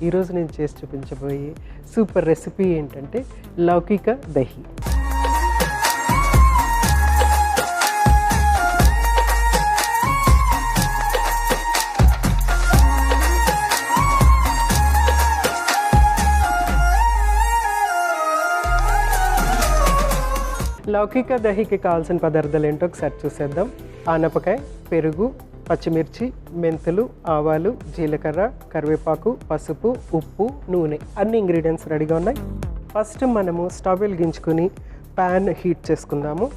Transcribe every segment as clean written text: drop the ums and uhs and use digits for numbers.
ఈరోజు నేను చేసి చూపించబోయే సూపర్ రెసిపీ ఏంటంటే లౌకిక దహి. లౌకిక దహికి కావాల్సిన పదార్థాలు ఏంటో ఒకసారి చూసేద్దాం. ఆనపకాయ, పెరుగు, పచ్చిమిర్చి, మెంతులు, ఆవాలు, జీలకర్ర, కరివేపాకు, పసుపు, ఉప్పు, నూనె అన్ని ఇంగ్రీడియంట్స్ రెడీగా ఉన్నాయి. ఫస్ట్ మనము స్టవ్ వెలిగించుకొని ప్యాన్ హీట్ చేసుకుందాము.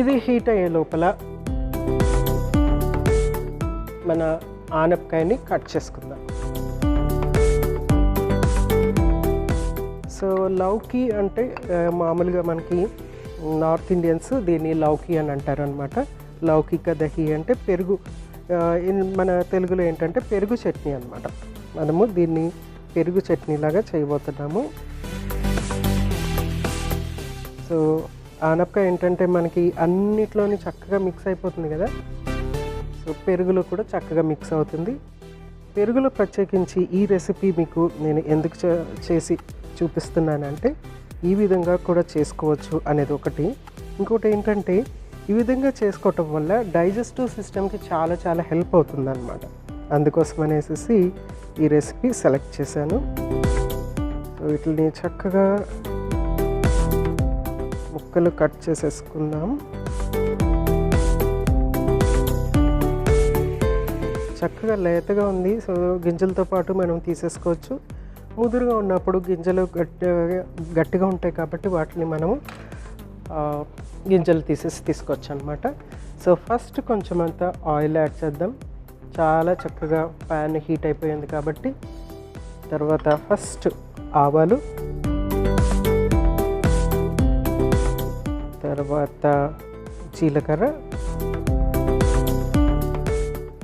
ఇది హీట్ అయ్యే లోపల మన ఆనపకాయని కట్ చేసుకుందాం. సో లౌకి అంటే మామూలుగా మనకి నార్త్ ఇండియన్స్ దీన్ని లౌకి అని అంటారు అనమాట. లౌకిక దహి అంటే పెరుగు, మన తెలుగులో ఏంటంటే పెరుగు చట్నీ అనమాట. మనము దీన్ని పెరుగు చట్నీలాగా చేయబోతున్నాము. సో ఆనపకాయ ఏంటంటే మనకి అన్నిట్లోని చక్కగా మిక్స్ అయిపోతుంది కదా. సో పెరుగులో కూడా చక్కగా మిక్స్ అవుతుంది. పెరుగులో ప్రత్యేకించి ఈ రెసిపీ మీకు నేను ఎందుకు చేసి చూపిస్తున్నానంటే ఈ విధంగా కూడా చేసుకోవచ్చు అనేది ఒకటి. ఇంకోటి ఏంటంటే ఈ విధంగా చేసుకోవటం వల్ల డైజెస్టివ్ సిస్టమ్కి చాలా చాలా హెల్ప్ అవుతుంది అన్నమాట. అందుకోసం అనేసి ఈ రెసిపీ సెలెక్ట్ చేశాను. సో వీటిని చక్కగా ముక్కలు కట్ చేసేసుకుందాం. చక్కగా లేతగా ఉంది. సో గింజలతో పాటు మనం తీసేసుకోవచ్చు. ముదురుగా ఉన్నప్పుడు గింజలు గట్టిగా ఉంటాయి కాబట్టి వాటిని మనము గింజలు తీసుకోవచ్చు అనమాట. సో ఫస్ట్ కొంచెం అంతా ఆయిల్ యాడ్ చేద్దాం. చాలా చక్కగా ప్యాన్ హీట్ అయిపోయింది కాబట్టి తర్వాత ఫస్ట్ ఆవాలు, తర్వాత జీలకర్ర,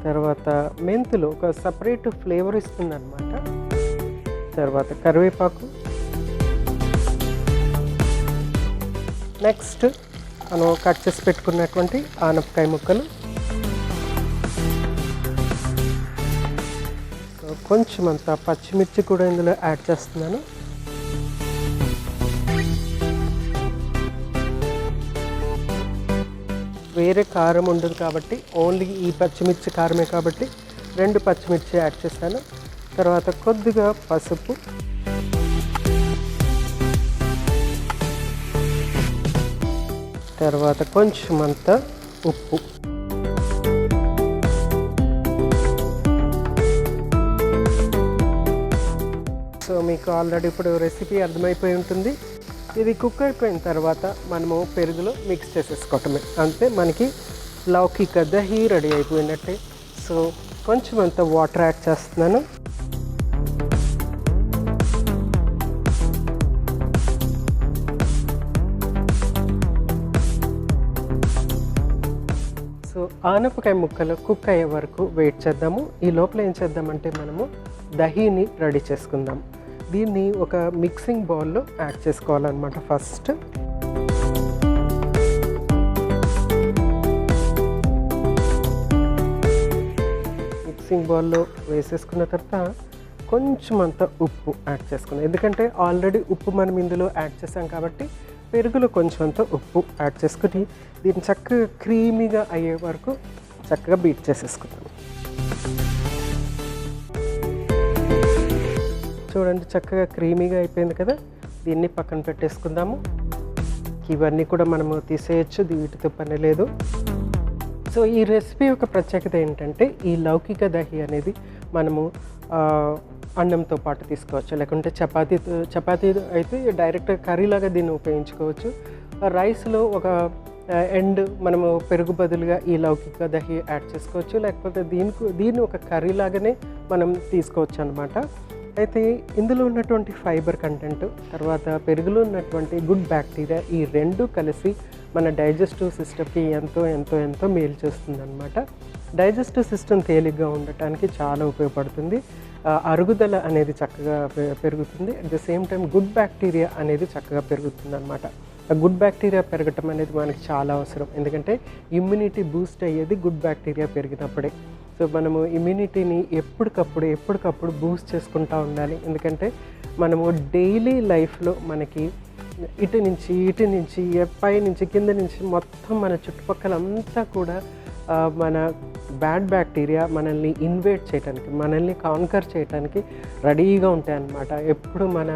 తర్వాత మెంతులు ఒక సపరేట్ ఫ్లేవర్ ఇస్తుంది అన్నమాట. తర్వాత కరివేపాకు, నెక్స్ట్ మనం కట్ చేసి పెట్టుకున్నటువంటి ఆనపకాయ ముక్కలు, కొంచెం అంత పచ్చిమిర్చి కూడా ఇందులో యాడ్ చేస్తున్నాను. వేరే కారం ఉండదు కాబట్టి ఓన్లీ ఈ పచ్చిమిర్చి కారమే కాబట్టి 2 పచ్చిమిర్చి యాడ్ చేశాను. తర్వాత కొద్దిగా పసుపు, తర్వాత కొంచెం అంత ఉప్పు. సో మీకు ఆల్రెడీ ఇప్పుడు రెసిపీ అర్థమైపోయి ఉంటుంది. ఇది కుక్ అయిపోయిన తర్వాత మనము పెరుగులో మిక్స్ చేసేసుకోవటమే, అంతే మనకి లౌకిక దహి రెడీ అయిపోయినట్టే. సో కొంచెం అంత వాటర్ యాడ్ చేస్తున్నాను. సో ఆనపకాయ ముక్కలు కుక్ అయ్యే వరకు వెయిట్ చేద్దాము. ఈ లోపల ఏం చేద్దామంటే మనము దహిని రెడీ చేసుకుందాం. దీన్ని ఒక మిక్సింగ్ బౌల్లో యాడ్ చేసుకోవాలన్నమాట. ఫస్ట్ మిక్సింగ్ బౌల్లో వేసేసుకున్న తర్వాత కొంచెం అంత ఉప్పు యాడ్ చేసుకున్నాం. ఎందుకంటే ఆల్రెడీ ఉప్పు మనం ఇందులో యాడ్ చేసాం కాబట్టి పెరుగులో కొంచెం అంత ఉప్పు యాడ్ చేసుకుని దీన్ని చక్కగా క్రీమీగా అయ్యే వరకు చక్కగా బీట్ చేసేసుకుందాం. చూడండి చక్కగా క్రీమీగా అయిపోయింది కదా. దీన్ని పక్కన పెట్టేసుకుందాము. ఇవన్నీ కూడా మనము తీసేయచ్చు, వీటితో పని లేదు. సో ఈ రెసిపీ యొక్క ప్రత్యేకత ఏంటంటే ఈ లౌకిక దహి అనేది మనము అన్నంతో పాటు తీసుకోవచ్చు, లేకుంటే చపాతీ అయితే డైరెక్ట్ కర్రీలాగా దీన్ని ఉపయోగించుకోవచ్చు. రైస్లో ఒక ఎండ్ మనము పెరుగు బదులుగా ఈ లౌకిక దహి యాడ్ చేసుకోవచ్చు, లేకపోతే దీన్ని ఒక కర్రీలాగానే మనం తీసుకోవచ్చు అనమాట. అయితే ఇందులో ఉన్నటువంటి ఫైబర్ కంటెంట్, తర్వాత పెరుగులో ఉన్నటువంటి గుడ్ బ్యాక్టీరియా, ఈ రెండు కలిసి మన డైజెస్టివ్ సిస్టమ్కి ఎంతో ఎంతో ఎంతో మేలు చేస్తుంది అనమాట. డైజెస్టివ్ సిస్టమ్ తేలిగ్గా ఉండటానికి చాలా ఉపయోగపడుతుంది. అరుగుదల అనేది చక్కగా పెరుగుతుంది. At the same time good bacteria అనేది చక్కగా పెరుగుతుంది అనమాట. గుడ్ బ్యాక్టీరియా పెరగటం అనేది మనకి చాలా అవసరం. ఎందుకంటే ఇమ్యూనిటీ బూస్ట్ అయ్యేది గుడ్ బ్యాక్టీరియా పెరిగినప్పుడే. సో మనము ఇమ్యూనిటీని ఎప్పటికప్పుడు బూస్ట్ చేసుకుంటూ ఉండాలి. ఎందుకంటే మనము డైలీ లైఫ్లో మనకి ఇటు నుంచి పై నుంచి కింద నుంచి మొత్తం మన చుట్టుపక్కల అంతా కూడా మన బ్యాడ్ బ్యాక్టీరియా మనల్ని ఇన్వేట్ చేయడానికి, మనల్ని కాన్కర్ చేయడానికి రెడీగా ఉంటాయన్నమాట. ఎప్పుడు మన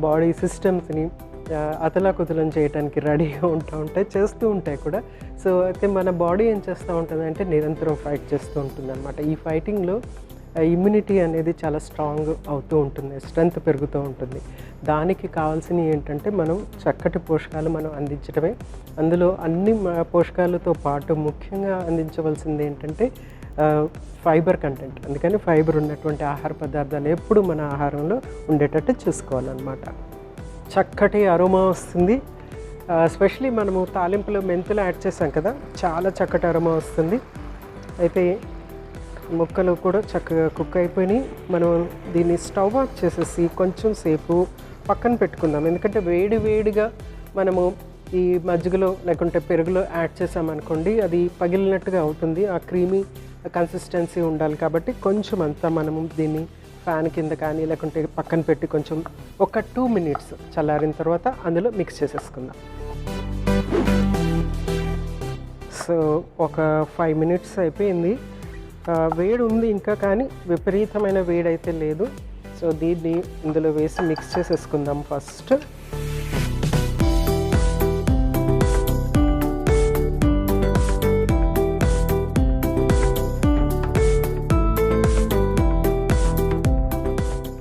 బాడీ సిస్టమ్స్ని అతలాకుతలం చేయడానికి రెడీగా చేస్తూ ఉంటాయి కూడా. సో అయితే మన బాడీ ఏం చేస్తూ ఉంటుందంటే నిరంతరం ఫైట్ చేస్తూ ఉంటుంది అనమాట. ఈ ఫైటింగ్లో ఇమ్యూనిటీ అనేది చాలా స్ట్రాంగ్ అవుతూ ఉంటుంది, స్ట్రెంగ్త్ పెరుగుతూ ఉంటుంది. దానికి కావాల్సినవి ఏంటంటే మనం చక్కటి పోషకాలు మనం అందించడమే. అందులో అన్ని పోషకాలతో పాటు ముఖ్యంగా అందించవలసింది ఏంటంటే ఫైబర్ కంటెంట్. అందుకని ఫైబర్ ఉన్నటువంటి ఆహార పదార్థాలు ఎప్పుడు మన ఆహారంలో ఉండేటట్టు చూసుకోవాలన్నమాట. చక్కటి అరోమా వస్తుంది. ఎస్పెషలీ మనము తాలింపులో మెంతులు యాడ్ చేసాం కదా, చాలా చక్కటి అరోమా వస్తుంది. అయితే ముక్కలు కూడా చక్కగా కుక్ అయిపోయినాయి. మనం దీన్ని స్టవ్ ఆఫ్ చేసేసి కొంచెం సేపు పక్కన పెట్టుకుందాం. ఎందుకంటే వేడిగా మనము ఈ మజ్జిగలో లేకుంటే పెరుగులో యాడ్ చేసామనుకోండి, అది పగిలినట్టుగా అవుతుంది. ఆ క్రీమీ కన్సిస్టెన్సీ ఉండాలి. కాబట్టి కొంచెం అంతా మనము దీన్ని ఫ్యాన్ కింద కానీ లేకుంటే పక్కన పెట్టి కొంచెం ఒక 2 minutes చల్లారిన తర్వాత అందులో మిక్స్ చేసేసుకుందాం. సో ఒక 5 minutes అయిపోయింది. వేడి ఉంది ఇంకా, కానీ విపరీతమైన వేడి అయితే లేదు. సో దీన్ని ఇందులో వేసి మిక్స్ చేసేసుకుందాం ఫస్ట్.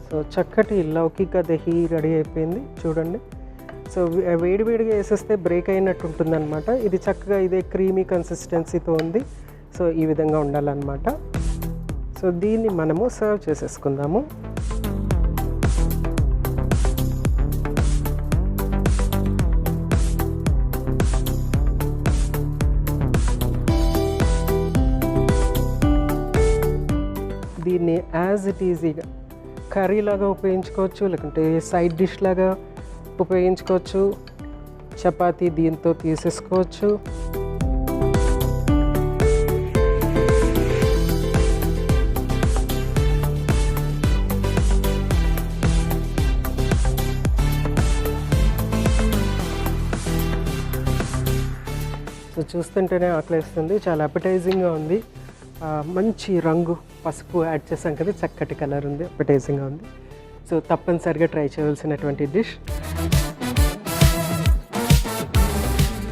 సో చక్కటి లౌకిక దహి రెడీ అయిపోయింది చూడండి. సో వేడిగా వేసేస్తే బ్రేక్ అయినట్టు ఉంటుందన్నమాట. ఇది చక్కగా ఇదే క్రీమీ కన్సిస్టెన్సీతో ఉంది. సో ఈ విధంగా ఉండాలన్నమాట. సో దీన్ని మనము సర్వ్ చేసేసుకుందాము. దీన్ని యాజ్ ఇట్ ఈజీగా కర్రీ లాగా ఉపయోగించుకోవచ్చు, లేకుంటే సైడ్ డిష్ లాగా ఉపయోగించుకోవచ్చు. చపాతీ దీంతో తీసేసుకోవచ్చు. సో చూస్తుంటేనే ఆకలిస్తుంది, చాలా అపెటైజింగ్గా ఉంది. మంచి రంగు పసుపు యాడ్ చేసాం కదా, చక్కటి కలర్ ఉంది, అపెటైజింగ్గా ఉంది. సో తప్పనిసరిగా ట్రై చేయవలసినటువంటి డిష్.